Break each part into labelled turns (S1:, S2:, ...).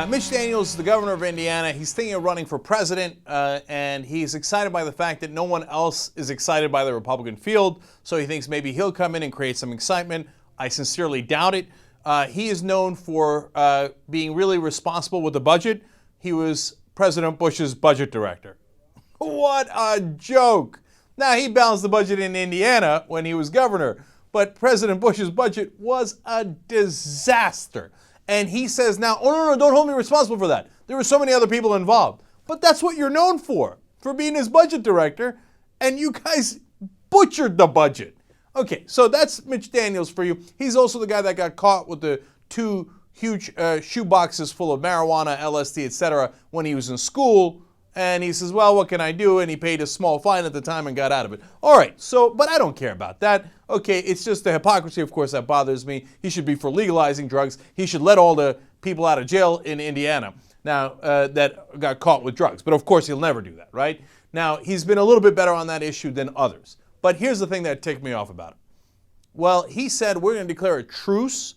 S1: Mitch Daniels is the governor of Indiana. He's thinking of running for president, and he's excited by the fact that no one else is excited by the Republican field, so he thinks maybe he'll come in and create some excitement. I sincerely doubt it. He is known for being really responsible with the budget. He was President Bush's budget director. What a joke. Now, he balanced the budget in Indiana when he was governor, but President Bush's budget was a disaster. And he says now, oh, no, don't hold me responsible for that. There were so many other people involved. But that's what you're known for being his budget director, and you guys butchered the budget. Okay, so that's Mitch Daniels for you. He's also the guy that got caught with the two huge shoe boxes full of marijuana, LSD, etc. when he was in school. And he says, well, what can I do? And he paid a small fine at the time and got out of it. All right, so, but I don't care about that. Okay, it's just the hypocrisy, of course, that bothers me. He should be for legalizing drugs. He should let all the people out of jail in Indiana now that got caught with drugs. But of course, he'll never do that, right? Now, he's been a little bit better on that issue than others. But here's the thing that ticked me off about it. Well, he said we're going to declare a truce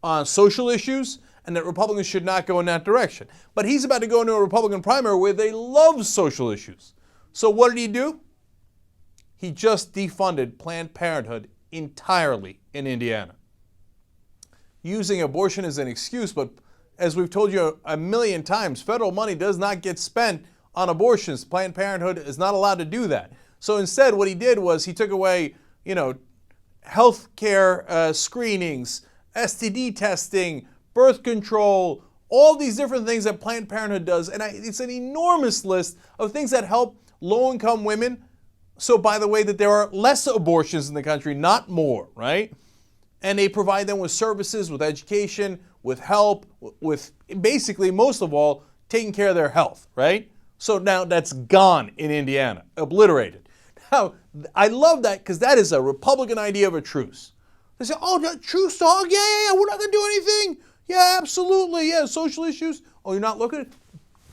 S1: on social issues and that Republicans should not go in that direction. But he's about to go into a Republican primary where they love social issues. So what did he do? He just defunded Planned Parenthood entirely in Indiana. Using abortion as an excuse, but as we've told you a million times, federal money does not get spent on abortions. Planned Parenthood is not allowed to do that. So instead, what he did was he took away, health care screenings, STD testing, birth control, all these different things that Planned Parenthood does. And it's an enormous list of things that help low-income women. So, by the way, that there are less abortions in the country, not more, right? And they provide them with services, with education, with help, with basically, most of all, taking care of their health, right? So now that's gone in Indiana, obliterated. Now, I love that because that is a Republican idea of a truce. They say, oh, truce talk? Yeah, we're not going to do anything. Yeah, absolutely. Yeah, social issues. Oh, you're not looking at it?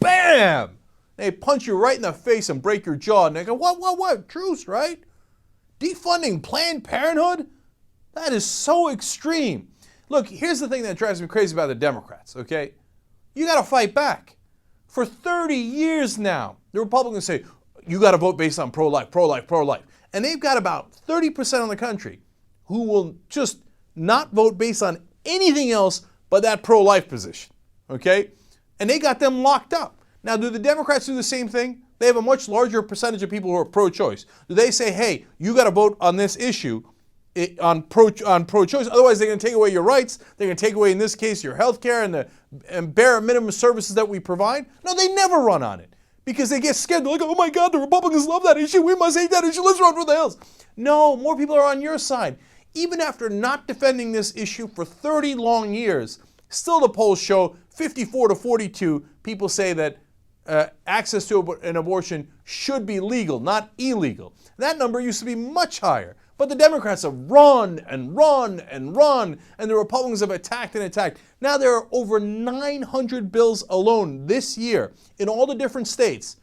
S1: Bam! They punch you right in the face and break your jaw. And they go, what? Truce, right? Defunding Planned Parenthood? That is so extreme. Look, here's the thing that drives me crazy about the Democrats, okay? You got to fight back. For 30 years now, the Republicans say, you got to vote based on pro-life, pro-life, pro-life. And they've got about 30% of the country who will just not vote based on anything else but that pro-life position, okay? And they got them locked up. Now, do the Democrats do the same thing? They have a much larger percentage of people who are pro-choice. Do they say, hey, you got to vote on this issue on pro-choice, otherwise they're going to take away your rights, they're going to take away, in this case, your health care and bare minimum services that we provide? No, they never run on it because they get scared. They're like, oh my God, the Republicans love that issue. We must hate that issue. Let's run for the hills. No, more people are on your side. Even after not defending this issue for 30 long years, still the polls show 54 to 42 people say that access to an abortion should be legal, not illegal. That number used to be much higher. But the Democrats have run and run and run, and the Republicans have attacked and attacked. Now there are over 900 bills alone this year in all the different states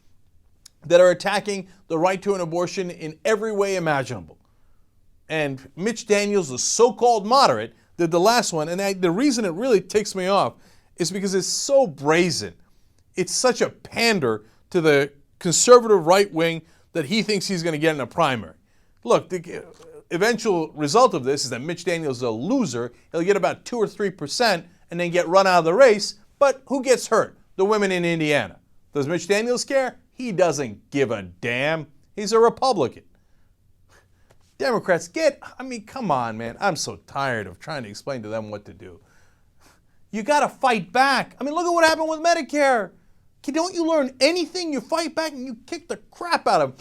S1: that are attacking the right to an abortion in every way imaginable. And Mitch Daniels, the so-called moderate, did the last one. And the reason it really ticks me off is because it's so brazen. It's such a pander to the conservative right wing that he thinks he's going to get in a primary. Look, the eventual result of this is that Mitch Daniels is a loser. He'll get about 2 or 3% and then get run out of the race. But who gets hurt? The women in Indiana. Does Mitch Daniels care? He doesn't give a damn. He's a Republican. Democrats come on, man. I'm so tired of trying to explain to them what to do. You got to fight back. Look at what happened with Medicare. Don't you learn anything? You fight back and you kick the crap out of them.